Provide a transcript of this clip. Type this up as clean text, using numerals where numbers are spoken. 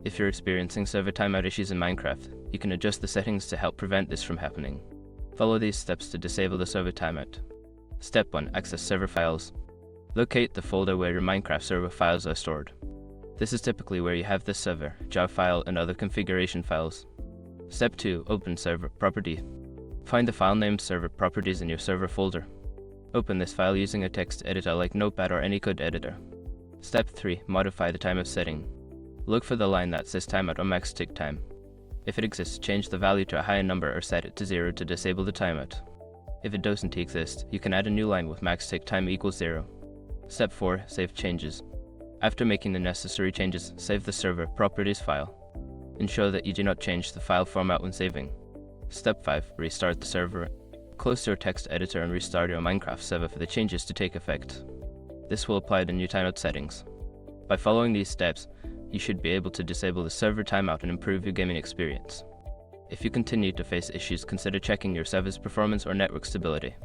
If you're experiencing server timeout issues in Minecraft, you can adjust the settings to help prevent this from happening. Follow these steps to disable the server timeout. Step 1. Access server files. Locate the folder where your Minecraft server files are stored. This is typically where you have the server, jar file, and other configuration files. Step 2. Open server property. Find the file named server properties in your server folder. Open this file using a text editor like Notepad or any code editor. Step 3. Modify the timeout setting. Look for the line that says timeout or max tick time. If it exists, change the value to a higher number or set it to 0 to disable the timeout. If it doesn't exist, you can add a new line with max tick time equals 0. Step 4. Save changes. After making the necessary changes, save the server properties file. Ensure that you do not change the file format when saving. Step 5. Restart the server. Close your text editor and restart your Minecraft server for the changes to take effect. This will apply the new timeout settings. By following these steps, you should be able to disable the server timeout and improve your gaming experience. If you continue to face issues, consider checking your server's performance or network stability.